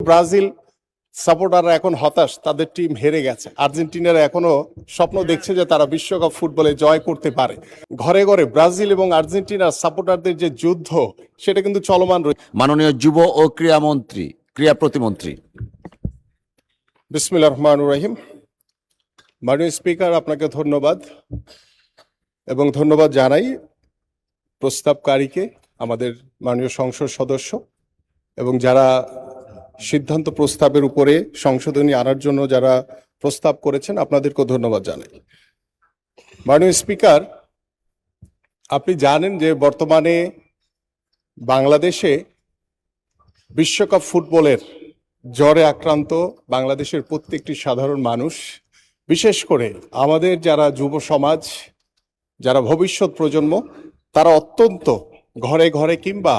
Brazil সাপোর্টাররা এখন হতাশ, তাদের টিম হেরে গেছে। আর্জেন্টিনারা এখনো স্বপ্ন দেখছে যে তারা বিশ্বকাপ ফুটবলে জয় করতে পারে। ঘরে ঘরে ব্রাজিল এবং আর্জেন্টিনার সাপোর্টারদের যে যুদ্ধ, সেটা কিন্তু চলমান রয়েছে। মাননীয় যুব ও ক্রীড়া প্রতিমন্ত্রী। বিসমিল্লাহির রহমানির রহিম। মাননীয় স্পিকার, আপনাকে ধন্যবাদ এবং ধন্যবাদ জানাই প্রস্তাবকারীকে, আমাদের মাননীয় সংসদ সদস্য, এবং যারা সিদ্ধান্ত প্রস্তাবের উপরে সংশোধনী আনার জন্য যারা প্রস্তাব করেছেন, আপনাদেরকেও ধন্যবাদ জানাই। মাননীয় স্পিকার, আপনি জানেন যে বর্তমানে বাংলাদেশে বিশ্বকাপ ফুটবলের জ্বরে আক্রান্ত বাংলাদেশের প্রত্যেকটি সাধারণ মানুষ, বিশেষ করে আমাদের যারা যুব সমাজ, যারা ভবিষ্যৎ প্রজন্ম, তারা অত্যন্ত ঘরে ঘরে কিংবা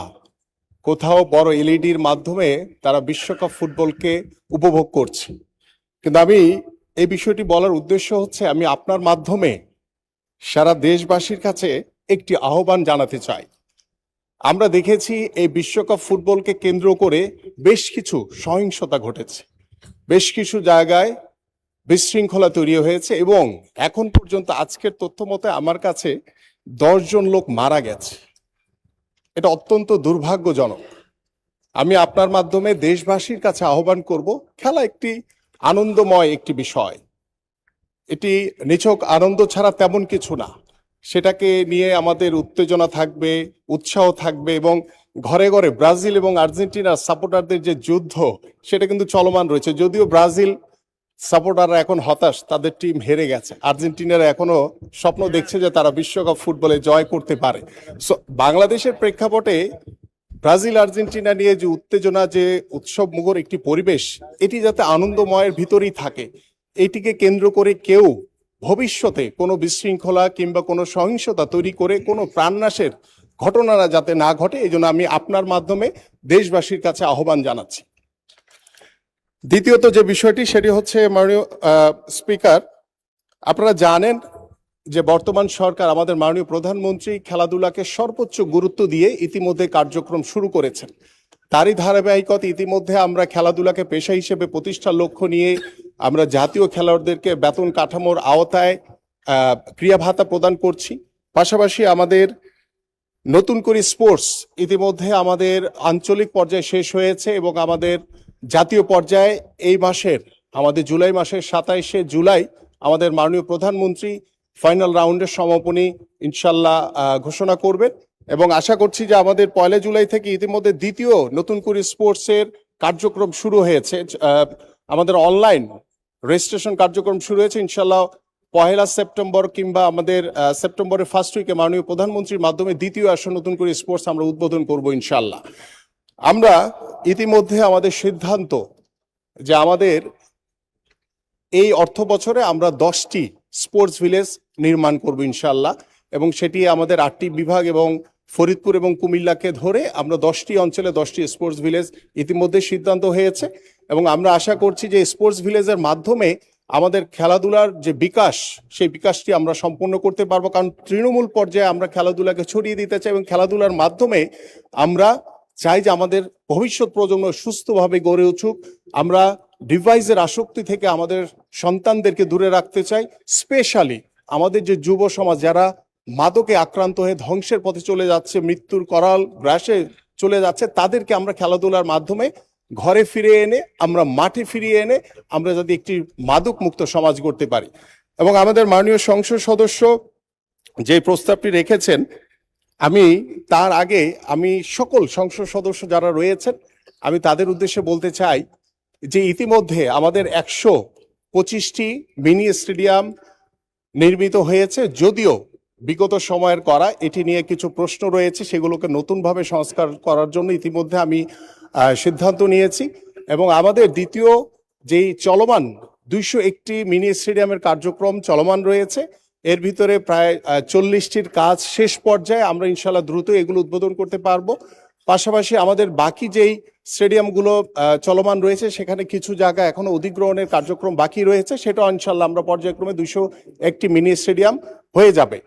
কোথাও বড় এলইডির মাধ্যমে তারা বিশ্বকাপ ফুটবলকে উপভোগ করছে। কিন্তু আমি এই বিষয়টি বলার উদ্দেশ্য হচ্ছে, আমি আপনার মাধ্যমে সারা দেশবাসীর কাছে একটি আহ্বান জানাতে চাই। আমরা দেখেছি এই বিশ্বকাপ ফুটবলকে কেন্দ্র করে বেশ কিছু সহিংসতা ঘটেছে, বেশ কিছু জায়গায় বিশৃঙ্খলা তৈরি হয়েছে, এবং এখন পর্যন্ত আজকের তথ্য মতে আমার কাছে 10 জন লোক মারা গেছে। এটা অত্যন্ত দুর্ভাগ্যজনক। আমি আপনার মাধ্যমে দেশবাসীর কাছে আহ্বান করব, খেলা একটি আনন্দময় একটি বিষয়, এটি নিছক আনন্দ ছাড়া তেমন কিছু না। সেটাকে নিয়ে আমাদের উত্তেজনা থাকবে, উৎসাহ থাকবে, এবং ঘরে ঘরে ব্রাজিল এবং আর্জেন্টিনার সাপোর্টারদের যে যুদ্ধ, সেটা কিন্তু চলমান রয়েছে। যদিও ব্রাজিল সাপোর্টাররা এখন হতাশ, তাদের টিম হেরে গেছে। আর্জেন্টিনারা এখনো স্বপ্ন দেখছে যে তারা বিশ্বকাপ ফুটবলে জয় করতে পারে। সো বাংলাদেশের প্রেক্ষাপটে ব্রাজিল আর্জেন্টিনা নিয়ে যে উত্তেজনা, যে উৎসব মুখর একটি পরিবেশ, এটি যাতে আনন্দময়ের ভিতরেই থাকে, এটিকে কেন্দ্র করে কেউ ভবিষ্যতে কোনো বিশৃঙ্খলা কিংবা কোনো সহিংসতা তৈরি করে কোনো প্রাণনাশের ঘটনা যাতে না ঘটে, এই জন্য আমি আপনার মাধ্যমে দেশবাসীর কাছে আহ্বান জানাচ্ছি। দ্বিতীয়ত যে বিষয়টি, সেটি হচ্ছে মাননীয় স্পিকার, আপনারা জানেন যে বর্তমান সরকার, আমাদের মাননীয় প্রধানমন্ত্রী খেলাধুলাকে সর্বোচ্চ গুরুত্ব দিয়ে ইতিমধ্যে কার্যক্রম শুরু করেছেন। তারই ধারাবাহিকতা ইতিমধ্যে আমরা খেলাধুলাকে পেশা হিসেবে প্রতিষ্ঠার লক্ষ্য নিয়ে আমরা জাতীয় খেলোয়াড়দেরকে বেতন কাঠামোর আওতায় ক্রিয়া ভাতা প্রদান করছি। পাশাপাশি আমাদের নতুন করে স্পোর্টস ইতিমধ্যে আমাদের আঞ্চলিক পর্যায়ে শেষ হয়েছে, এবং আমাদের জাতীয় পর্যায়ে এই মাসের, আমাদের জুলাই মাসের 27শে জুলাই আমাদের মাননীয় প্রধানমন্ত্রী ফাইনাল রাউন্ডের সমাপনী ইনশাল্লাহ ঘোষণা করবেন, এবং আশা করছি যে আমাদের 1 জুলাই থেকে ইতিমধ্যে দ্বিতীয় নতুন করে স্পোর্টসের কার্যক্রম শুরু হয়েছে। আমাদের অনলাইন রেজিস্ট্রেশন কার্যক্রম শুরু হয়েছে। ইনশাল্লাহ 1 সেপ্টেম্বর কিংবা আমাদের সেপ্টেম্বরের ফার্স্ট উইকে মাননীয় প্রধানমন্ত্রীর মাধ্যমে দ্বিতীয় আসর নতুন করে স্পোর্টস আমরা উদ্বোধন করব ইনশাল্লাহ। আমরা ইতিমধ্যে আমাদের সিদ্ধান্ত যে আমাদের এই অর্থ বছরে আমরা 10টি স্পোর্টস ভিলেজ নির্মাণ করব ইনশাল্লাহ, এবং সেটি আমাদের 8টি বিভাগ এবং ফরিদপুর এবং কুমিল্লাকে ধরে আমরা 10টি অঞ্চলে 10টি স্পোর্টস ভিলেজ ইতিমধ্যে সিদ্ধান্ত হয়েছে, এবং আমরা আশা করছি যে স্পোর্টস ভিলেজের মাধ্যমে আমাদের খেলাধুলার যে বিকাশ, সেই বিকাশটি আমরা সম্পূর্ণ করতে পারবো। কারণ তৃণমূল পর্যায়ে আমরা খেলাধুলাকে ছড়িয়ে দিতে চাই, এবং খেলাধুলার মাধ্যমে আমরা চাই যে আমাদের ভবিষ্যৎ প্রজন্ম সুস্থভাবে গড়ে উঠুক। আমরা ডিভাইসের আসক্তি থেকে আমাদের সন্তানদেরকে দূরে রাখতে চাই। স্পেশালি আমাদের যে যুব সমাজ, যারা মাদকে আক্রান্ত হয়ে ধ্বংসের পথে চলে যাচ্ছে, মৃত্যুর করাল গ্রাসে চলে যাচ্ছে, তাদেরকে আমরা খেলাধুলার মাধ্যমে ঘরে ফিরে এনে, আমরা মাঠে ফিরিয়ে এনে আমরা যদি একটি মাদক মুক্ত সমাজ গড়তে পারি। এবং আমাদের মাননীয় সংসদ সদস্য যে প্রস্তাবটি রেখেছেন, আমি তার আগে আমি সকল সংসদ সদস্য যারা রয়েছেন, আমি তাদের উদ্দেশ্যে বলতে চাই যে ইতিমধ্যে আমাদের 125টি মিনি স্টেডিয়াম নির্মিত হয়েছে। যদিও বিগত সময়ের করা এটি নিয়ে কিছু প্রশ্ন রয়েছে, সেগুলোকে নতুনভাবে সংস্কার করার জন্য ইতিমধ্যে আমি সিদ্ধান্ত নিয়েছি, এবং আমাদের দ্বিতীয় যেই চলমান 201টি মিনি স্টেডিয়ামের কার্যক্রম চলমান রয়েছে, এর ভিতরে প্রায় 40টির কাজ শেষ পর্যায়ে, আমরা ইনশাল্লাহ দ্রুত এগুলো উদ্বোধন করতে পারবো। পাশাপাশি আমাদের বাকি যেই স্টেডিয়ামগুলো চলমান রয়েছে, সেখানে কিছু জায়গা এখনো অধিগ্রহণের কার্যক্রম বাকি রয়েছে, সেটা ইনশাল্লাহ আমরা পর্যায়ক্রমে 201টি মিনি স্টেডিয়াম হয়ে যাবে।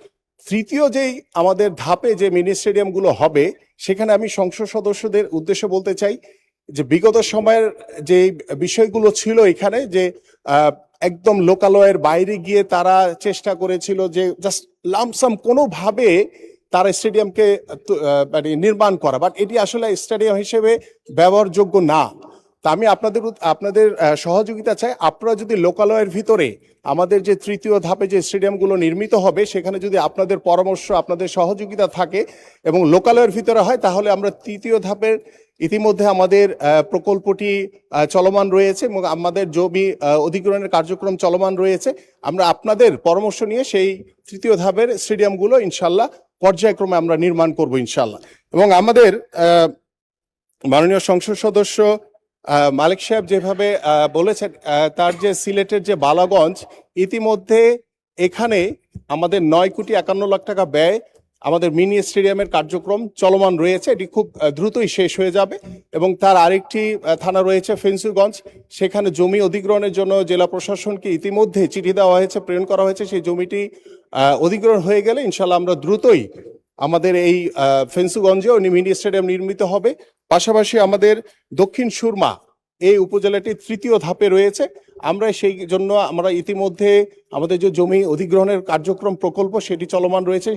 তৃতীয় যেই আমাদের ধাপে যে মিনি স্টেডিয়ামগুলো হবে, সেখানে আমি সংসদ সদস্যদের উদ্দেশ্যে বলতে চাই, যে বিগত সময়ের যে বিষয়গুলো ছিল এখানে যে একদম লোকালয়ের বাইরে গিয়ে তারা চেষ্টা করেছিল যে জাস্ট লামসাম কোনোভাবে তারা স্টেডিয়ামকে মানে নির্মাণ করা, বাট এটি আসলে স্টেডিয়াম হিসেবে ব্যবহারযোগ্য না। তা আমি আপনাদের সহযোগিতা চাই। আপনারা যদি লোকালয়ের ভিতরে আমাদের যে তৃতীয় ধাপে যে স্টেডিয়ামগুলো নির্মিত হবে সেখানে যদি আপনাদের পরামর্শ আপনাদের সহযোগিতা থাকে এবং লোকালয়ের ভিতরে হয়, তাহলে আমরা তৃতীয় ধাপের ইতিমধ্যে আমাদের প্রকল্পটি চলমান রয়েছে এবং আমাদের জমি অধিগ্রহণের কার্যক্রম চলমান রয়েছে। আমরা আপনাদের পরামর্শ নিয়ে সেই তৃতীয় ধাপের স্টেডিয়ামগুলো ইনশাল্লাহ পর্যায়ক্রমে আমরা নির্মাণ করব ইনশাল্লাহ। এবং আমাদের মাননীয় সংসদ সদস্য মালিক সাহেব যেভাবে বলেছেন, তার যে সিলেটের যে বালাগঞ্জ, ইতিমধ্যে এখানে আমাদের 9,51,00,000 টাকা ব্যয় আমাদের মিনি স্টেডিয়ামের কার্যক্রম চলমান রয়েছে। এটি খুব দ্রুতই শেষ হয়ে যাবে। এবং তার আরেকটি থানা রয়েছে ফেঞ্চুগঞ্জ, সেখানে জমি অধিগ্রহণের জন্য জেলা প্রশাসনকে ইতিমধ্যে চিঠি দেওয়া হয়েছে, প্রেরণ করা হয়েছে। সেই জমিটি অধিগ্রহণ হয়ে গেলে ইনশাল্লাহ আমরা দ্রুতই আমাদের এই ফেঞ্চুগঞ্জেও মিনি স্টেডিয়াম নির্মিত হবে। পাশাপাশি আমাদের দক্ষিণ সুরমা এই উপজেলাটি তৃতীয় ধাপে রয়েছে। আমরা সেই জন্য আমরা ইতিমধ্যে আমাদের যে জমি অধিগ্রহণের কার্যক্রম প্রকল্প সেটি চলমান রয়েছে।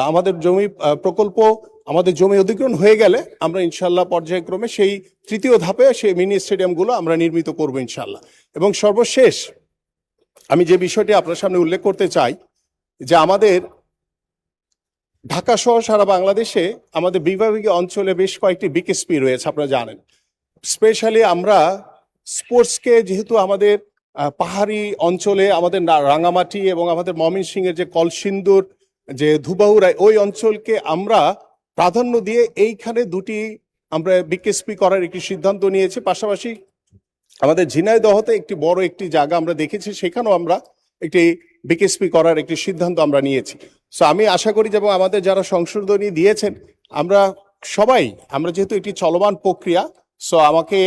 আমাদের জমি প্রকল্প আমাদের জমি অধিগ্রহণ হয়ে গেলে আমরা ইনশাল্লাহ পর্যায়ক্রমে সেই তৃতীয় ধাপে সেই মিনি স্টেডিয়ামগুলো আমরা নির্মিত করব ইনশাল্লাহ। এবং সর্বশেষ আমি যে বিষয়টি আপনার সামনে উল্লেখ করতে চাই যে আমাদের ঢাকা সহ সারা বাংলাদেশে আমাদের বিভাগীয় অঞ্চলে বেশ কয়েকটি বিকেএসপি রয়েছে, আপনারা জানেন। স্পেশালি আমরা স্পোর্টসকে যেহেতু আমাদের পাহাড়ি অঞ্চলে আমাদের রাঙামাটি এবং আমাদের ময়মনসিংহের যে কলসিন্দুর যে ধুবাউড়া ওই অঞ্চলকে আমরা প্রাধান্য দিয়ে এইখানে দুটি আমরা বিকেএসপি করার একটি সিদ্ধান্ত নিয়েছি। পাশাপাশি আমাদের ঝিনাইদহতে একটি বড় একটি জায়গা আমরা দেখেছি, সেখানেও আমরা একটি বিকেএসপি করার একটি সিদ্ধান্ত আমরা নিয়েছি। সো আমি আশা করি যে আমাদের যারা সংশোধনী দিয়েছেন আমরা সবাই, আমরা যেহেতু এটি চলমান প্রক্রিয়া, সো আমাকে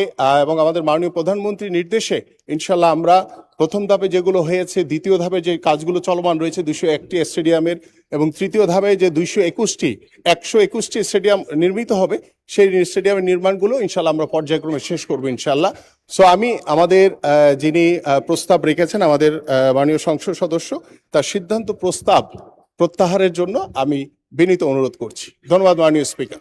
এবং আমাদের মাননীয় প্রধানমন্ত্রীর নির্দেশে ইনশাল্লাহ আমরা প্রথম ধাপে যেগুলো হয়েছে, দ্বিতীয় ধাপে যে কাজগুলো চলমান রয়েছে 201টি স্টেডিয়ামের, এবং তৃতীয় ধাপে যে 121টি স্টেডিয়াম নির্মিত হবে, সেই স্টেডিয়ামের নির্মাণগুলো ইনশাল্লাহ আমরা পর্যায়ক্রমে শেষ করবো ইনশাল্লাহ। সো আমি আমাদের যিনি প্রস্তাব রেখেছেন আমাদের মাননীয় সংসদ সদস্য, তার সিদ্ধান্ত প্রস্তাব প্রত্যাহারের জন্য আমি বিনীত অনুরোধ করছি। ধন্যবাদ মাননীয় স্পিকার।